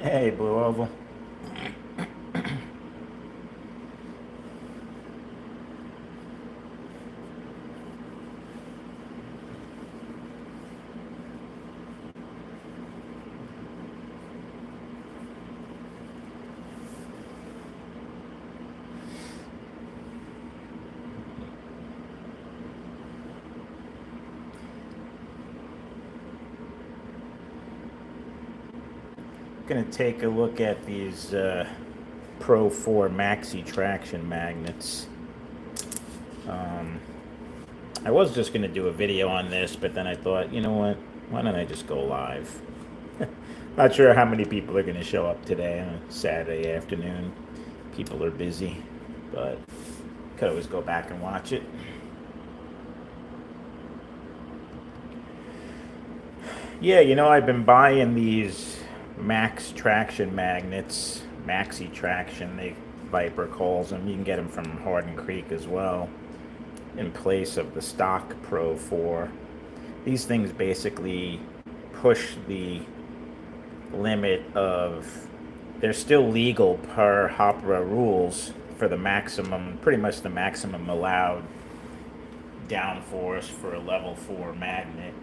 Hey, Blue Oval. Gonna take a look at these Pro 4 Maxi traction magnets. I was just gonna do a video on this, but then I thought, you know what? Why don't I just go live? Not sure how many people are gonna show up today on a Saturday afternoon. People are busy, but could always go back and watch it. Yeah, I've been buying these max traction magnets, Maxi traction, they Viper calls them. You can get them from Hardin Creek as well, in place of the stock Pro 4. These things basically push the limit of, they're still legal per HOPRA rules for the maximum, pretty much the maximum allowed downforce for a level 4 magnet.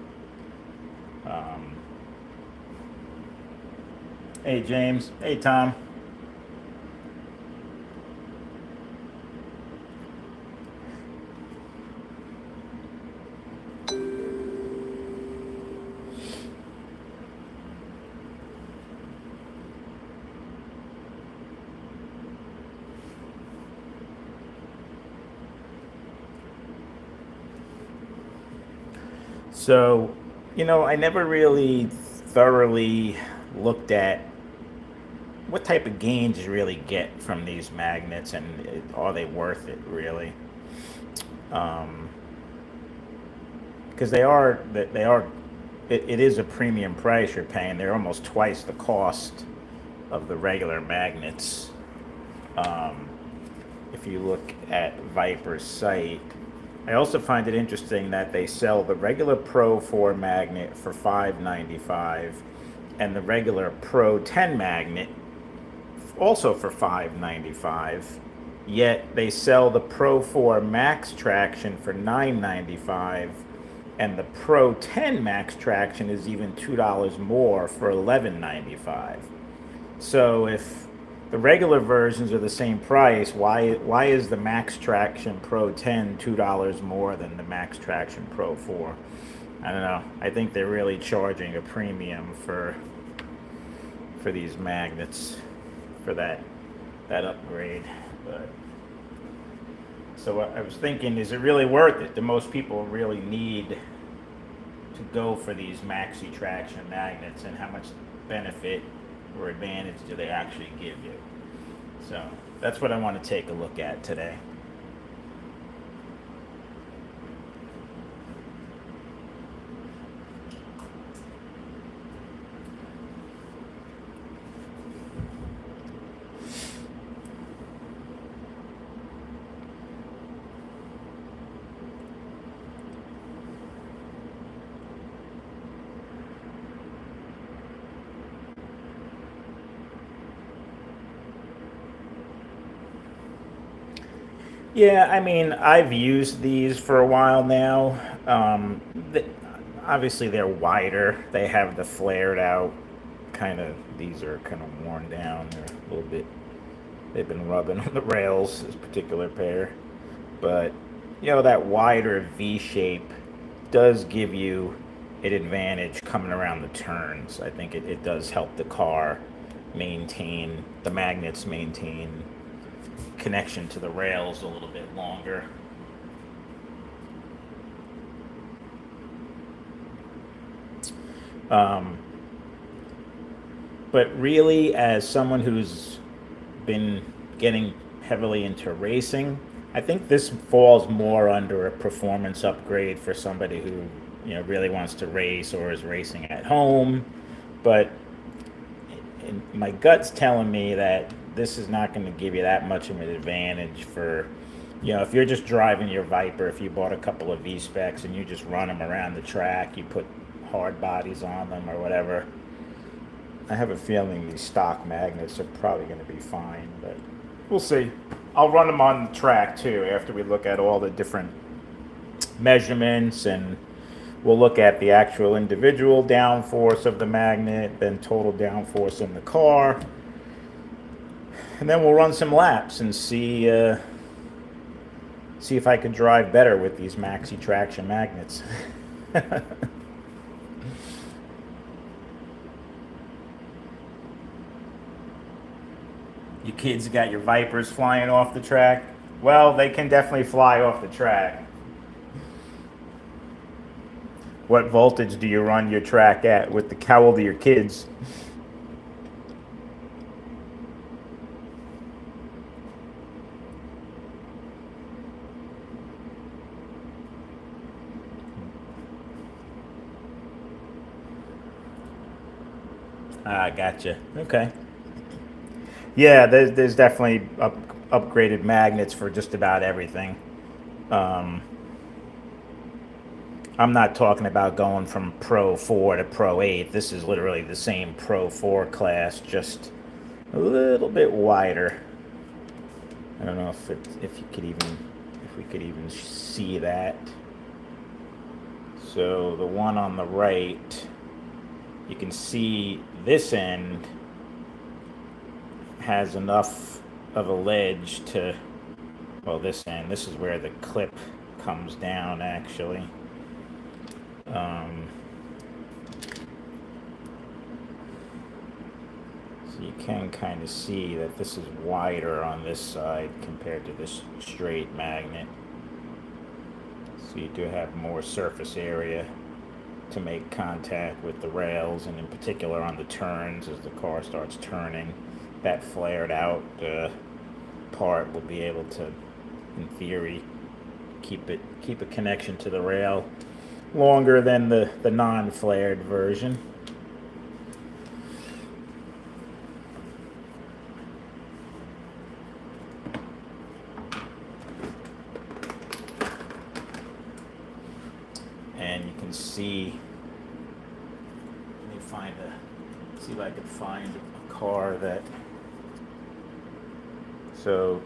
Hey James, hey Tom. So, I never really thoroughly looked at what type of gains you really get from these magnets, and are they worth it really? Because it is a premium price you're paying. They're almost twice the cost of the regular magnets. If you look at Viper's site, I also find it interesting that they sell the regular Pro 4 magnet for $5.95 and the regular Pro 10 magnet also for $5.95. Yet they sell the Pro 4 Max Traction for $9.95, and the Pro 10 Max Traction is even $2 more for $11.95. So if the regular versions are the same price, why is the Max Traction Pro 10 $2 more than the Max Traction Pro 4? I don't know. I think they're really charging a premium for these magnets for that upgrade. But so I was thinking, is it really worth it? Do most people really need to go for these Maxi traction magnets, and how much benefit or advantage do they actually give you? So that's what I want to take a look at today. Yeah, I mean, I've used these for a while now. The, Obviously, they're wider. They have the flared out kind of. These are kind of worn down. They're a little bit. They've been rubbing on the rails. This particular pair, but that wider V shape does give you an advantage coming around the turns. I think it does help the car maintain the magnets maintain connection to the rails a little bit longer. Um, but really, as someone who's been getting heavily into racing, I think this falls more under a performance upgrade for somebody who really wants to race or is racing at home. But my gut's telling me that this is not going to give you that much of an advantage for, if you're just driving your Viper, if you bought a couple of V-Specs and you just run them around the track, you put hard bodies on them or whatever, I have a feeling these stock magnets are probably going to be fine, but we'll see. I'll run them on the track too after we look at all the different measurements, and we'll look at the actual individual downforce of the magnet, then total downforce in the car, and then we'll run some laps and see if I can drive better with these Maxi traction magnets. You kids got your Vipers flying off the track? Well, they can definitely fly off the track. What voltage do you run your track at with the how old are your kids? Ah, gotcha. Okay. Yeah, there's definitely upgraded magnets for just about everything. Um, I'm not talking about going from Pro 4 to Pro 8. This is literally the same Pro 4 class, just a little bit wider. I don't know if you could even if we could even see that. So the one on the right, you can see this end has enough of a ledge to, well, this end, this is where the clip comes down actually. So you can kind of see that this is wider on this side compared to this straight magnet. So you do have more surface area to make contact with the rails, and in particular on the turns as the car starts turning, that flared out part will be able to, in theory, keep a connection to the rail longer than the non-flared version. And you can see, let me see if I can find a car that, so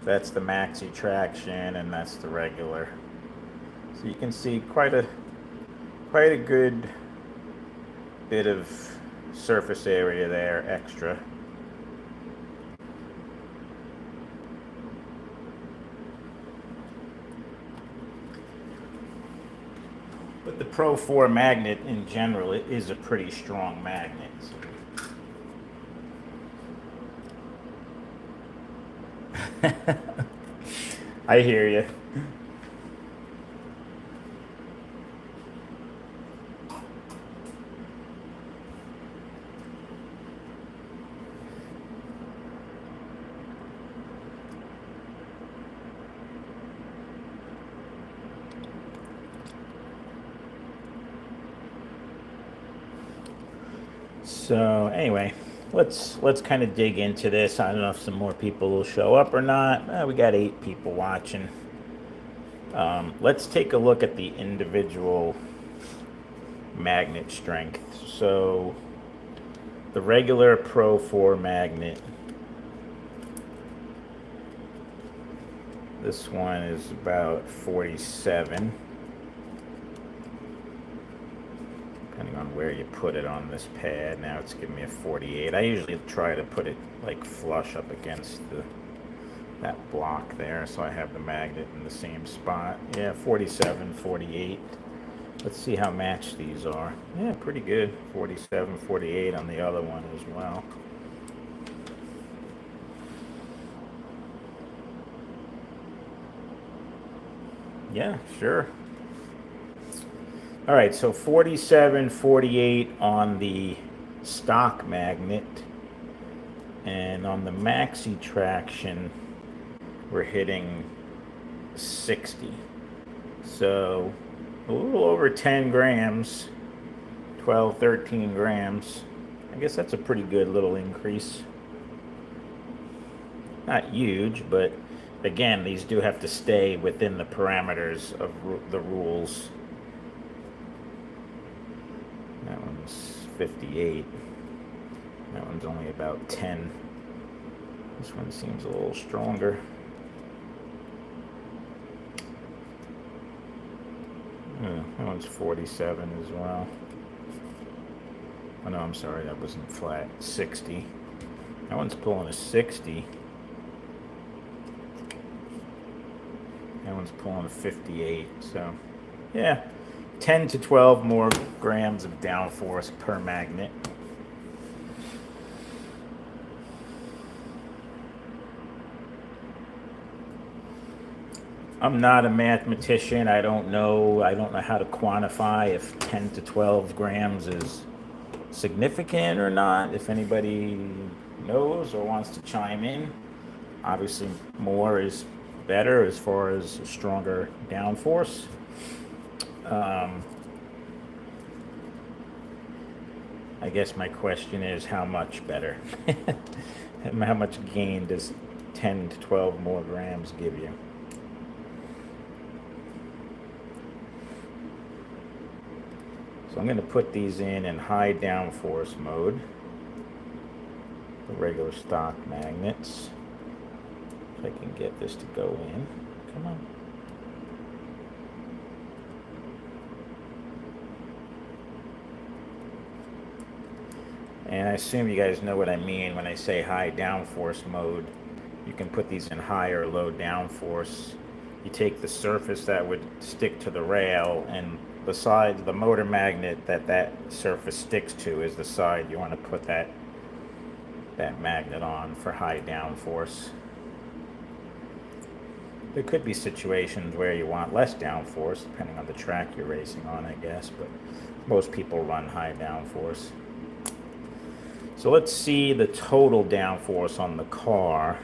that's the Maxi traction and that's the regular. So you can see quite a good bit of surface area there extra. But the Pro 4 magnet in general, it is a pretty strong magnet. So. I hear you. So anyway, let's kind of dig into this. I don't know if some more people will show up or not. We got 8 people watching. Let's take a look at the individual magnet strength. So the regular Pro 4 magnet, this one is about 47. Depending on where you put it on this pad. Now it's giving me a 48. I usually try to put it like flush up against that block there, so I have the magnet in the same spot. Yeah, 47, 48. Let's see how matched these are. Yeah, pretty good. 47, 48 on the other one as well. Yeah, sure. All right, so 47, 48 on the stock magnet, and on the Maxi traction, we're hitting 60. So a little over 10 grams, 12, 13 grams. I guess that's a pretty good little increase. Not huge, but again, these do have to stay within the parameters of the rules. That one's 58. That one's only about 10. This one seems a little stronger. That one's 47 as well. Oh no, I'm sorry, that wasn't flat. 60. That one's pulling a 60. That one's pulling a 58. So, yeah, 10 to 12 more grams of downforce per magnet. I'm not a mathematician. I don't know how to quantify if 10 to 12 grams is significant or not. If anybody knows or wants to chime in, obviously more is better as far as stronger downforce. I guess my question is how much better? How much gain does 10 to 12 more grams give you? So I'm going to put these in high downforce mode, the regular stock magnets. If I can get this to go in. Come on. And I assume you guys know what I mean when I say high downforce mode. You can put these in high or low downforce. You take the surface that would stick to the rail, and the side, the motor magnet that surface sticks to is the side you want to put that magnet on for high downforce. There could be situations where you want less downforce, depending on the track you're racing on, I guess, but most people run high downforce. So let's see the total downforce on the car.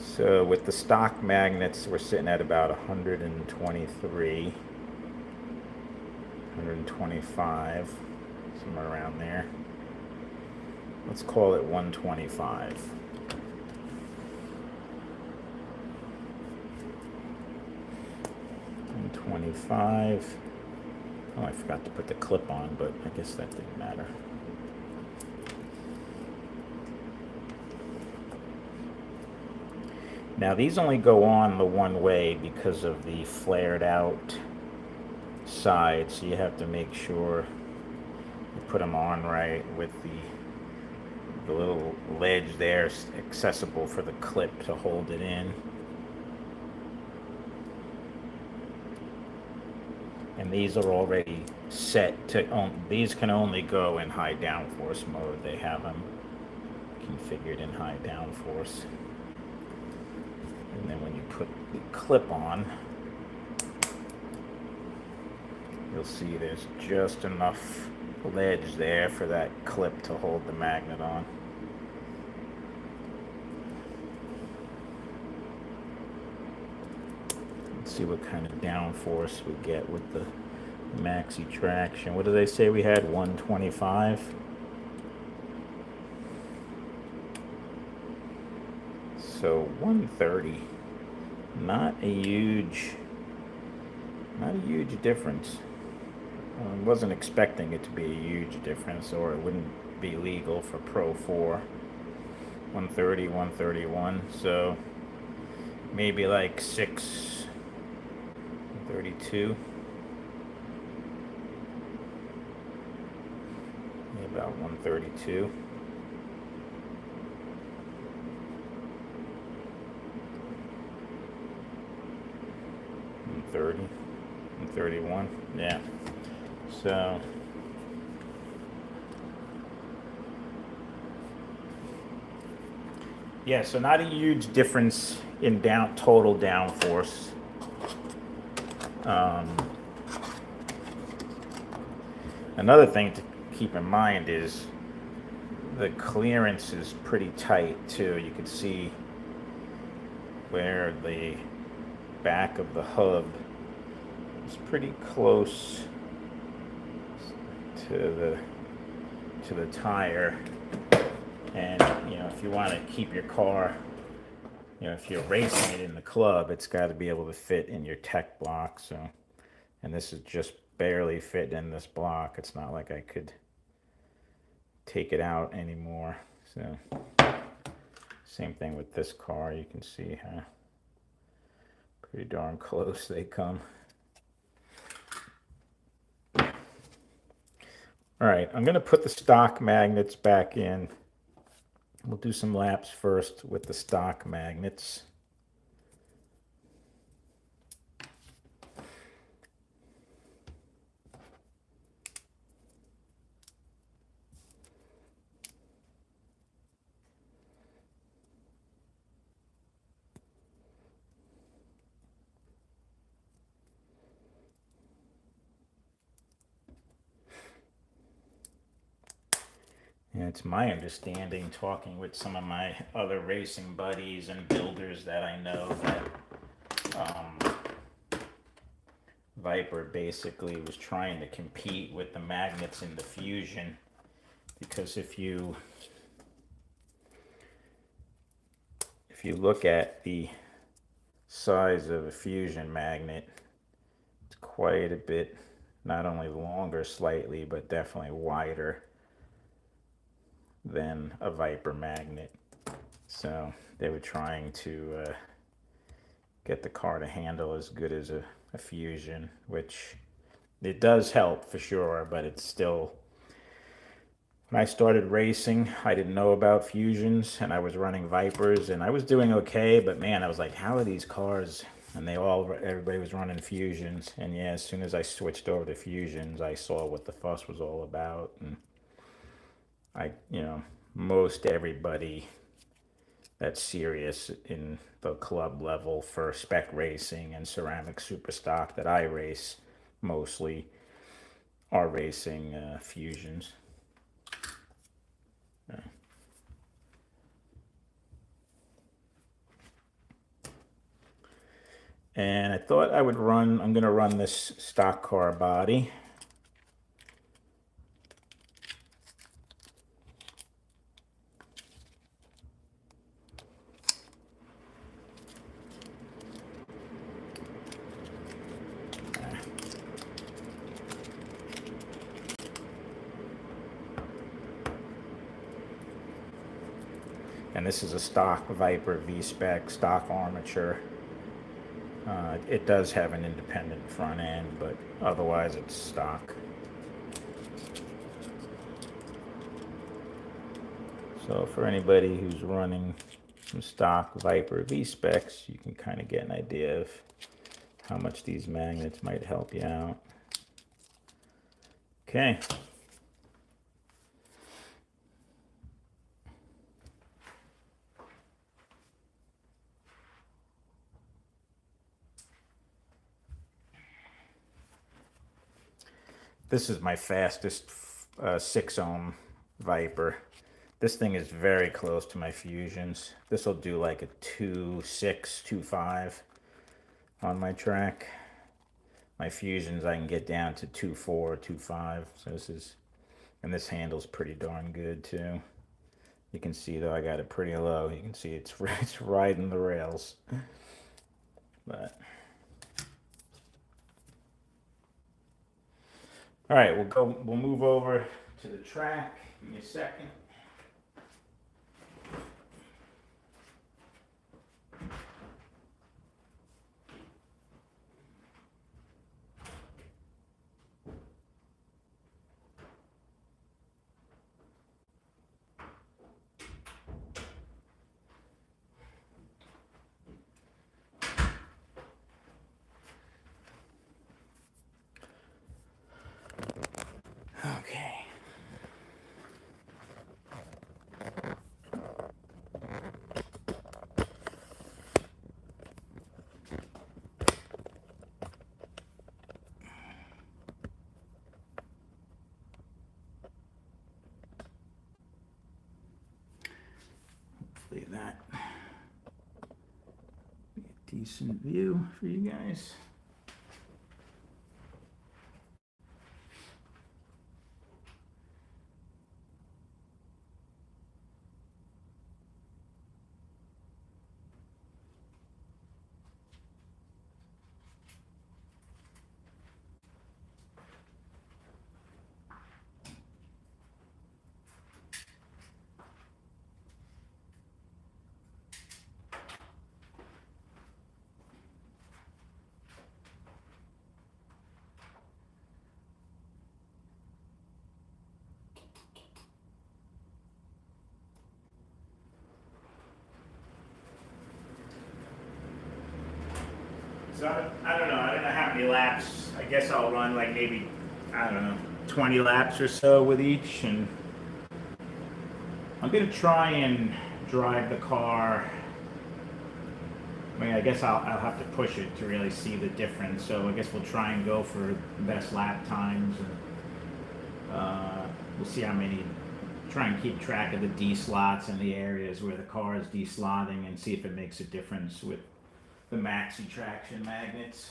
So with the stock magnets, we're sitting at about 123, 125, somewhere around there. Let's call it 125. 125. Oh, I forgot to put the clip on, but I guess that didn't matter. Now these only go on the one way because of the flared out side, so you have to make sure you put them on right with the little ledge there accessible for the clip to hold it in. And these are already set to, these can only go in high downforce mode. They have them configured in high downforce. And then when you put the clip on, you'll see there's just enough ledge there for that clip to hold the magnet on. Let's see what kind of downforce we get with the Maxi traction. What did they say we had? 125? So 130, not a huge difference. I wasn't expecting it to be a huge difference, or it wouldn't be legal for Pro 4. 130, 131, so maybe like 632. About 132. 30 and 31, yeah. So yeah, so not a huge difference in total downforce. Another thing to keep in mind is the clearance is pretty tight too. You can see where the back of the hub is pretty close to the tire, and if you want to keep your car, if you're racing it in the club, it's got to be able to fit in your tech block. So, and this is just barely fit in this block. It's not like I could take it out anymore. So same thing with this car. You can see how pretty darn close they come. All right, I'm going to put the stock magnets back in. We'll do some laps first with the stock magnets. And it's my understanding, talking with some of my other racing buddies and builders that I know, that Viper basically was trying to compete with the magnets in the Fusion, because if you look at the size of a Fusion magnet, it's quite a bit, not only longer slightly, but definitely wider than a Viper magnet. So they were trying to get the car to handle as good as a Fusion, which it does help for sure, but it's still, when I started racing, I didn't know about Fusions, and I was running Vipers, and I was doing okay, but man, I was like, how are these cars? And everybody was running Fusions, and yeah, as soon as I switched over to Fusions, I saw what the fuss was all about, and most everybody that's serious in the club level for spec racing and ceramic super stock that I race mostly are racing Fusions. And I thought I'm going to run this stock car body. And this is a stock Viper V-Spec stock armature. It does have an independent front end, but otherwise it's stock. So for anybody who's running some stock Viper V-Specs, you can kind of get an idea of how much these magnets might help you out. Okay. This is my fastest 6 ohm Viper. This thing is very close to my Fusions. This will do like a 2.6, 2.5 on my track. My Fusions I can get down to 2.4, 2.5. So this handles pretty darn good too. You can see though I got it pretty low. You can see it's riding the rails. But all right, we'll move over to the track. Give me a second. Okay. Hopefully that be a decent view for you guys. So I don't know. I don't know how many laps. I guess I'll run like maybe, I don't know, 20 laps or so with each, and I'm gonna try and drive the car. I mean, I guess I'll have to push it to really see the difference. So I guess we'll try and go for best lap times, and we'll see how many. Try and keep track of the D slots and the areas where the car is deslotting, and see if it makes a difference with the Maxi traction magnets.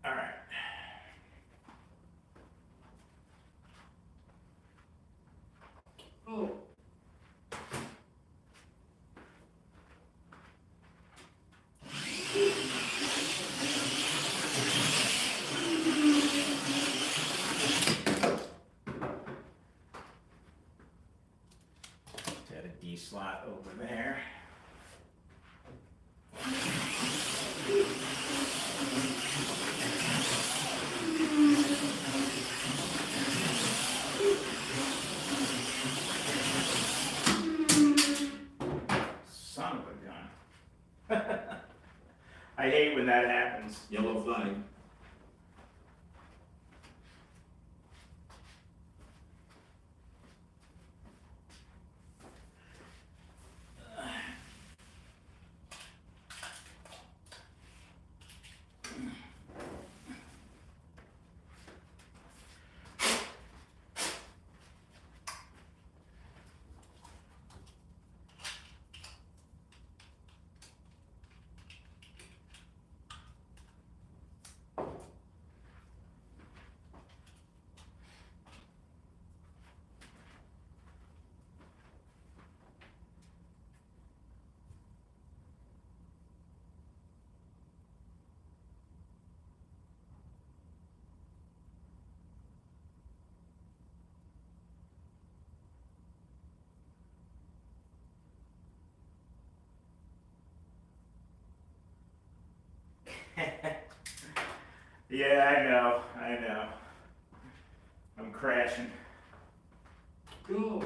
All right. Oh. Got a D slot over there. Son of a gun. I hate when that happens. Yellow flag. Yeah, I know. I'm crashing. Go.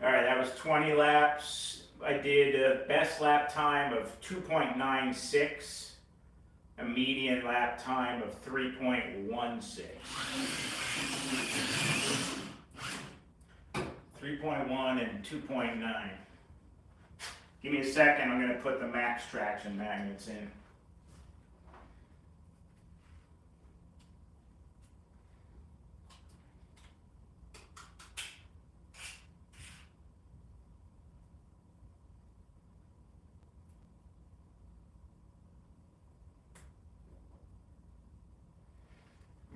All right, that was 20 laps. I did a best lap time of 2.96, a median lap time of 3.16. 3.1 and 2.9. Give me a second, I'm going to put the max traction magnets in.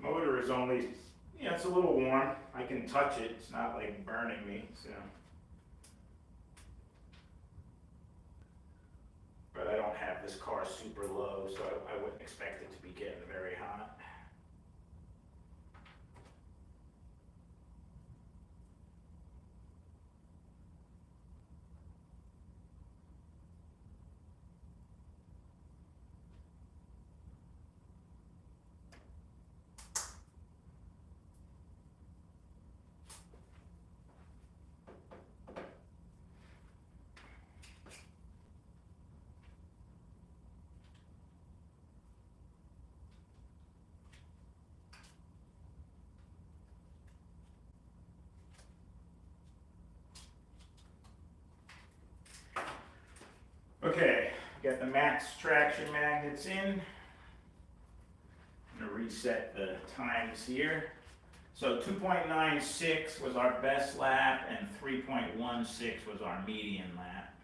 Motor is only, yeah, it's a little warm. I can touch it. It's not like burning me, so. But I don't have this car super low, so I wouldn't expect it to be getting very hot. Okay, got the max traction magnets in. I'm gonna reset the times here. So 2.96 was our best lap and 3.16 was our median lap.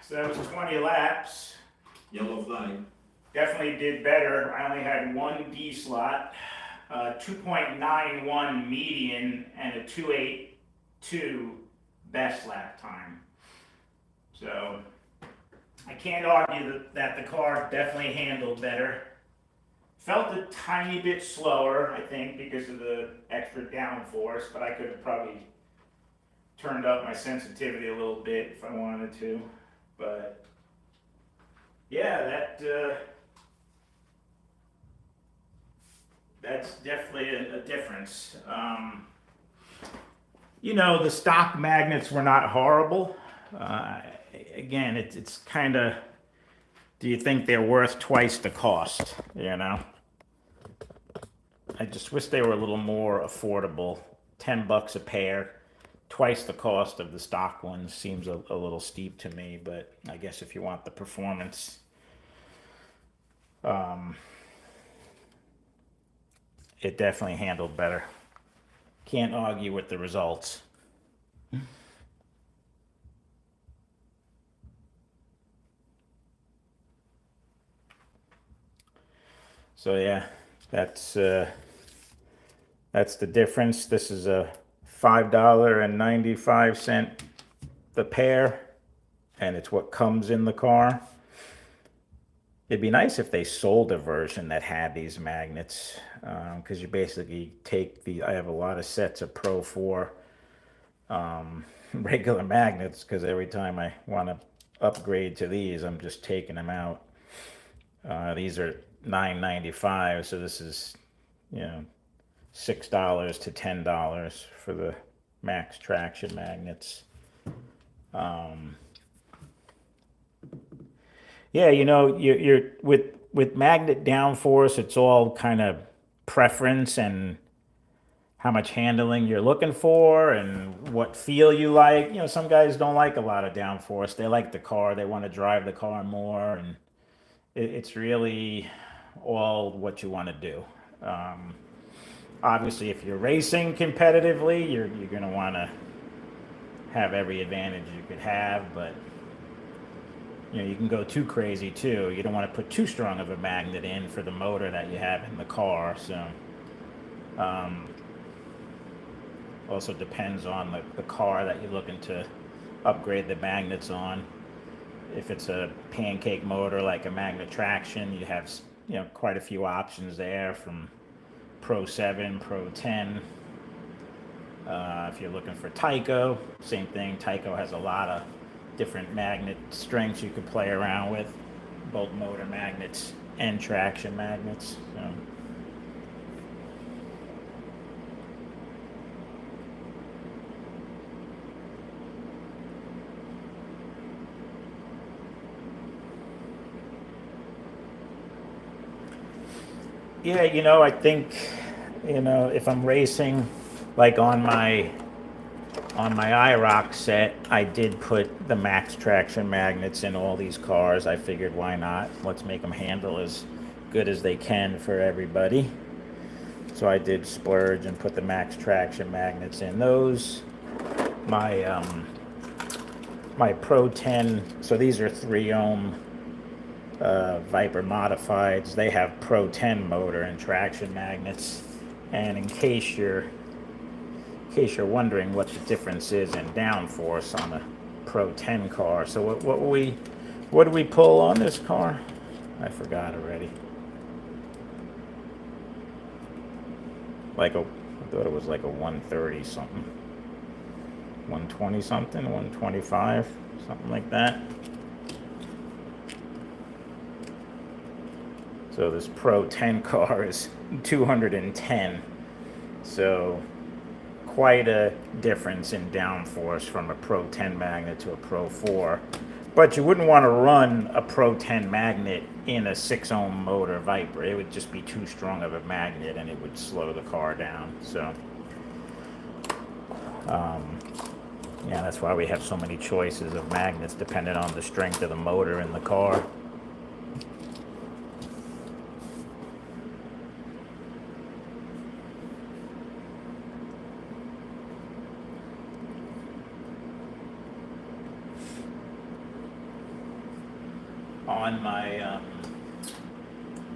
So that was 20 laps. Yellow flag. Definitely did better. I only had one D slot, 2.91 median, and a 2.82 best lap time. So I can't argue that the car definitely handled better. Felt a tiny bit slower, I think, because of the extra downforce, but I could have probably turned up my sensitivity a little bit if I wanted to. But yeah, that's definitely a difference. You know, the stock magnets were not horrible. Again, it's kind of, do you think they're worth twice the cost? You know, I just wish they were a little more affordable. $10 a pair, twice the cost of the stock ones seems a little steep to me. But I guess if you want the performance, it definitely handled better. Can't argue with the results. So yeah, that's the difference. This is a $5.95 the pair, and it's what comes in the car. It'd be nice if they sold a version that had these magnets, because you basically take I have a lot of sets of Pro 4 regular magnets, because every time I want to upgrade to these, I'm just taking them out. These are $9.95, so this is, you know, $6 to $10 for the max traction magnets. Yeah, you know, you're with magnet downforce, it's all kind of preference and how much handling you're looking for and what feel you like. You know, some guys don't like a lot of downforce. They like the car. They want to drive the car more, and it's really all what you want to do. Obviously, if you're racing competitively, you're going to want to have every advantage you could have, but you know, you can go too crazy too. You don't want to put too strong of a magnet in for the motor that you have in the car. So also depends on the car that you're looking to upgrade the magnets on. If it's a pancake motor like a magnet traction, you have, you know, quite a few options there, from Pro 7, Pro 10. If you're looking for Tyco, same thing. Tyco has a lot of different magnet strengths you could play around with, both motor magnets and traction magnets. So. Yeah, you know, I think, you know, if I'm racing, like on my IROC set, I did put the max traction magnets in all these cars. I figured, why not? Let's make them handle as good as they can for everybody. So I did splurge and put the max traction magnets in those. My Pro 10, so these are 3 ohm Viper modifieds. They have Pro 10 motor and traction magnets. And in case you're wondering what the difference is in downforce on a Pro 10 car, so what do we pull on this car? I forgot already. I thought it was like a 130 something, 120 something, 125, something like that. So this Pro 10 car is 210. So quite a difference in downforce from a Pro 10 magnet to a Pro 4. But you wouldn't want to run a Pro 10 magnet in a 6 ohm motor Viper. It would just be too strong of a magnet and it would slow the car down. So, yeah, that's why we have so many choices of magnets depending on the strength of the motor in the car.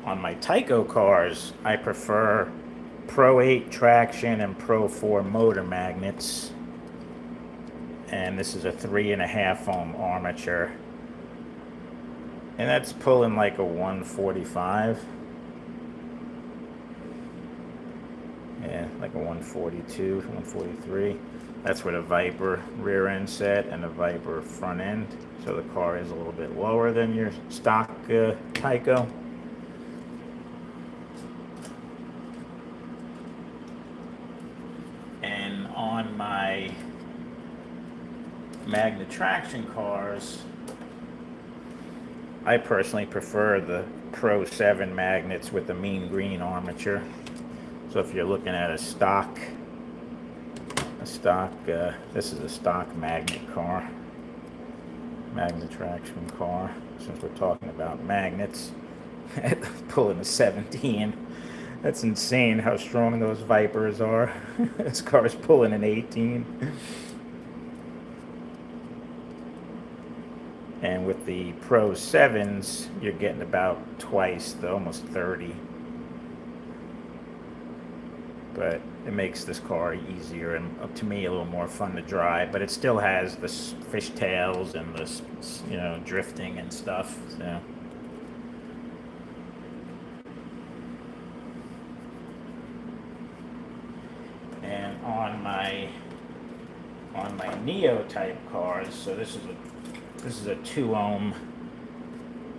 On my Tyco cars, I prefer Pro 8 traction and Pro 4 motor magnets. And this is a 3.5 ohm armature. And that's pulling like a 145. Yeah, like a 142, 143. That's with a Viper rear end set and a Viper front end. So the car is a little bit lower than your stock Tyco. And on my magnet traction cars, I personally prefer the Pro 7 magnets with the mean green armature. So if you're looking at a stock, this is a stock magnet car, magnet traction car, since we're talking about magnets. Pulling a 17. That's insane how strong those Vipers are. This car is pulling an 18. And with the Pro 7s, you're getting about twice, almost 30. But it makes this car easier and, to me, a little more fun to drive. But it still has the fishtails and the, drifting and stuff. So. And on my Neo type cars, so this is a 2 ohm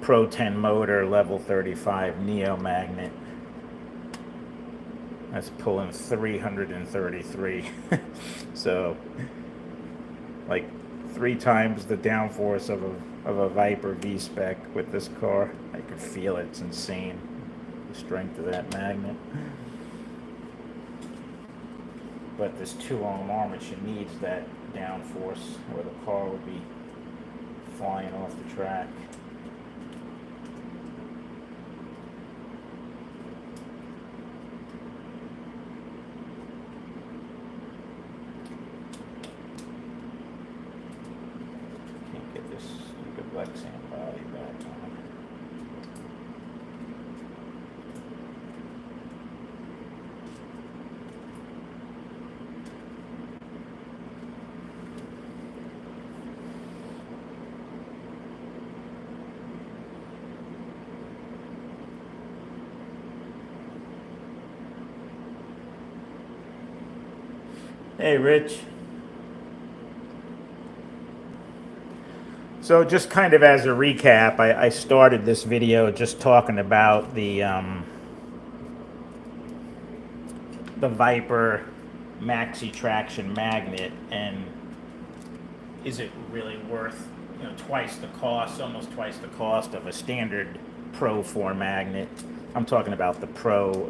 Pro 10 motor level 35 Neo magnet. That's pulling 333. So, like 3 times the downforce of a Viper V-Spec with this car. I could feel it. It's insane, the strength of that magnet. But this 2 ohm armature needs that downforce, or the car would be flying off the track. Can't get this stupid Lexan body back on. Hey, Rich. So just kind of as a recap, I started this video just talking about the Viper Maxi traction magnet, and is it really worth twice the cost, almost twice the cost of a standard Pro 4 magnet? I'm talking about the Pro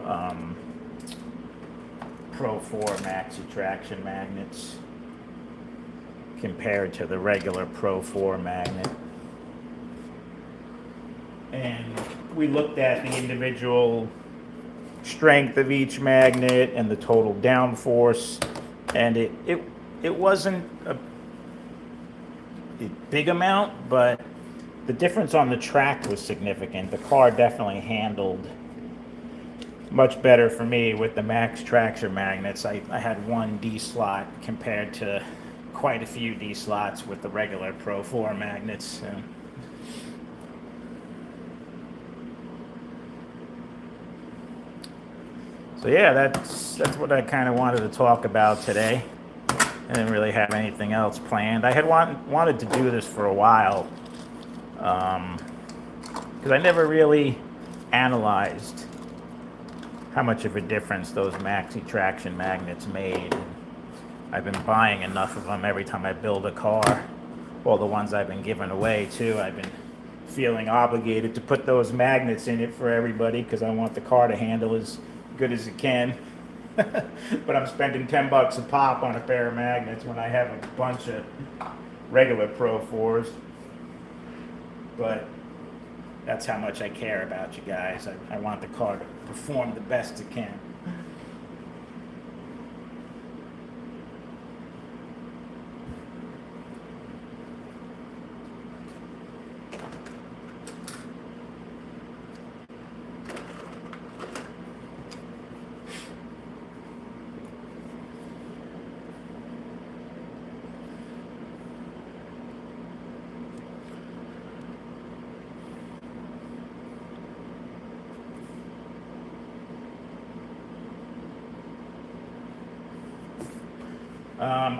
4 Maxi traction magnets compared to the regular Pro 4 magnet. And we looked at the individual strength of each magnet and the total downforce, and it wasn't a big amount, but the difference on the track was significant. The car definitely handled much better for me with the max traction magnets. I had one D slot compared to quite a few D slots with the regular Pro 4 magnets. So yeah, that's what I kind of wanted to talk about today. I didn't really have anything else planned. I had wanted to do this for a while because I never really analyzed how much of a difference those Maxi traction magnets made. And I've been buying enough of them every time I build a car. Well, the ones I've been giving away too. I've been feeling obligated to put those magnets in it for everybody because I want the car to handle as good as it can. But I'm spending $10 a pop on a pair of magnets when I have a bunch of regular Pro 4s. But that's how much I care about you guys. I want the car to perform the best it can.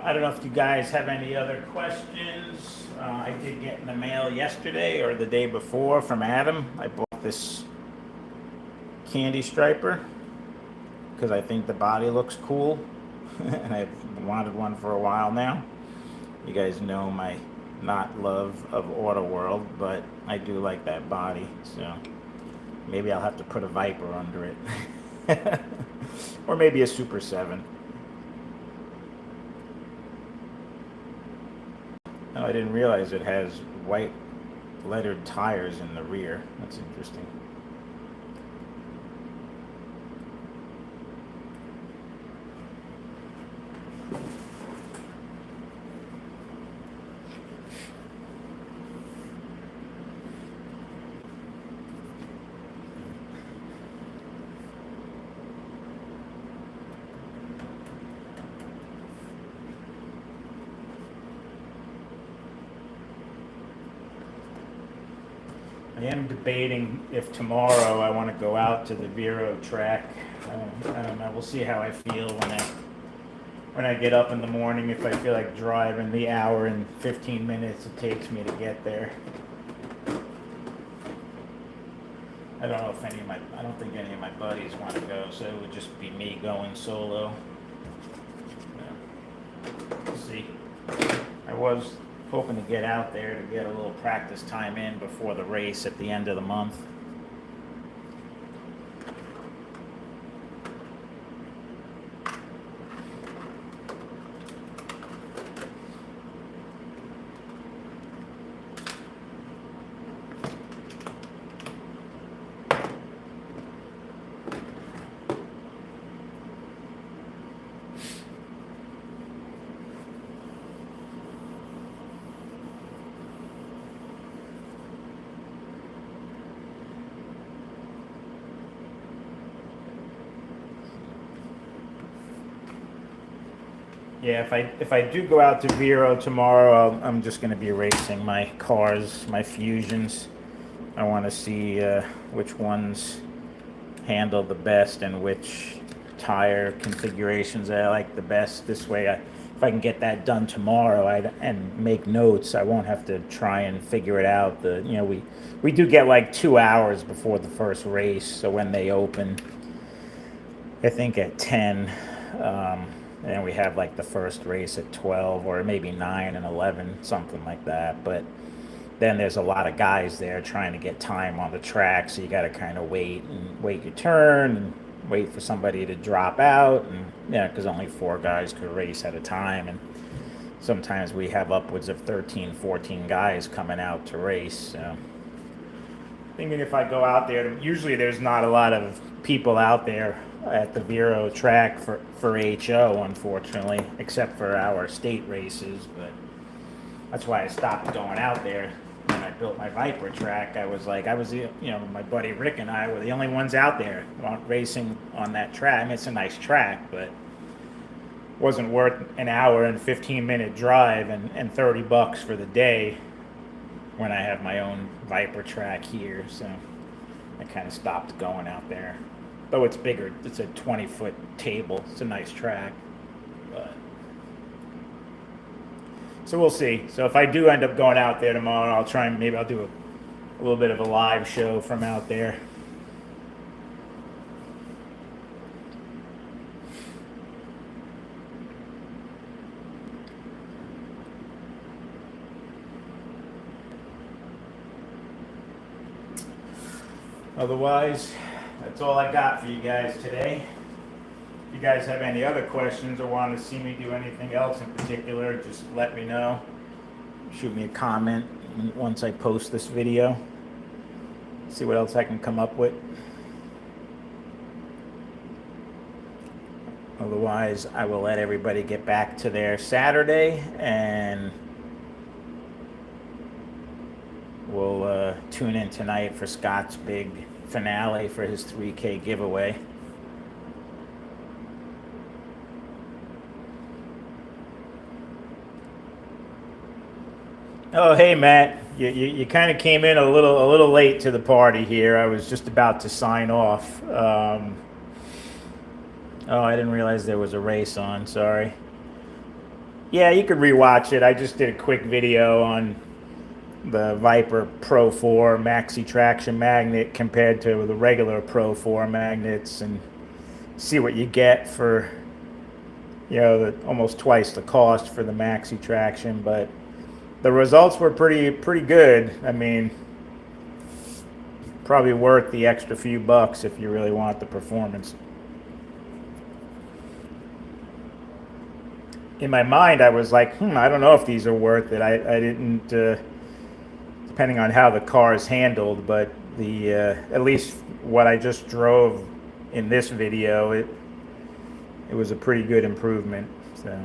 I don't know if you guys have any other questions. I did get in the mail yesterday or the day before from Adam. I bought this candy striper because I think the body looks cool and I've wanted one for a while now. You guys know my not love of Auto World, but I do like that body, so maybe I'll have to put a Viper under it. Or maybe a Super 7. Oh, I didn't realize it has white lettered tires in the rear. That's interesting. I am debating if tomorrow I want to go out to the Vero track. I don't know. We'll see how I feel when I get up in the morning. If I feel like driving the hour and 15 minutes it takes me to get there. I don't know if I don't think any of my buddies want to go, so it would just be me going solo. We'll see. I was hoping to get out there to get a little practice time in before the race at the end of the month. Yeah, if I do go out to Vero tomorrow, I'm just going to be racing my cars, my Fusions. I want to see which ones handle the best and which tire configurations I like the best. This way, if I can get that done tomorrow and make notes, I won't have to try and figure it out. We do get like 2 hours before the first race, so when they open, I think at 10. And we have like the first race at 12 or maybe 9 and 11, something like that. But then there's a lot of guys there trying to get time on the track, so you got to kind of wait your turn and wait for somebody to drop out. And yeah, because only 4 guys could race at a time. And sometimes we have upwards of 13, 14 guys coming out to race. So thinking if I go out there, usually there's not a lot of people out there at the Vero track for HO, unfortunately, except for our state races. But that's why I stopped going out there when I built my Viper track. I was, my buddy Rick and I were the only ones out there racing on that track. I mean, it's a nice track, but wasn't worth an hour and 15-minute drive and $30 for the day when I have my own Viper track here. So I kind of stopped going out there. Though it's bigger, it's a 20-foot table. It's a nice track. But so we'll see. So if I do end up going out there tomorrow, I'll try and maybe I'll do a little bit of a live show from out there. Otherwise, that's all I got for you guys today. If you guys have any other questions or want to see me do anything else in particular, just let me know. Shoot me a comment once I post this video. See what else I can come up with. Otherwise, I will let everybody get back to their Saturday, and we'll tune in tonight for Scott's big finale for his 3K giveaway. Oh, hey Matt, you kind of came in a little late to the party here. I was just about to sign off. Oh, I didn't realize there was a race on. Sorry. Yeah, you could rewatch it. I just did a quick video on the Viper Pro 4 Maxi traction magnet compared to the regular Pro 4 magnets, and see what you get for, almost twice the cost for the Maxi traction. But the results were pretty good. I mean, probably worth the extra few bucks if you really want the performance. In my mind, I was like, I don't know if these are worth it. I didn't, depending on how the car is handled, but the at least what I just drove in this video, it was a pretty good improvement. So,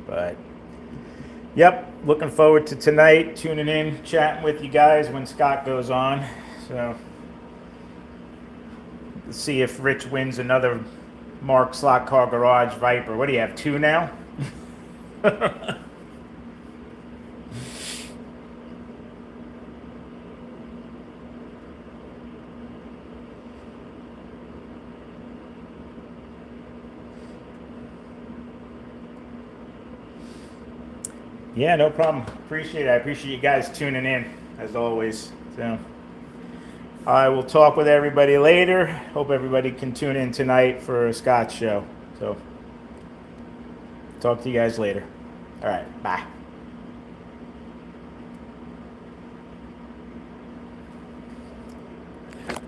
but yep, looking forward to tonight, tuning in, chatting with you guys when Scott goes on. So let's see if Rich wins another Mark Slot Car Garage Viper. What do you have, 2 now? Yeah, no problem. Appreciate it. I appreciate you guys tuning in, as always. So I will talk with everybody later. Hope everybody can tune in tonight for Scott's show. So talk to you guys later. All right, bye.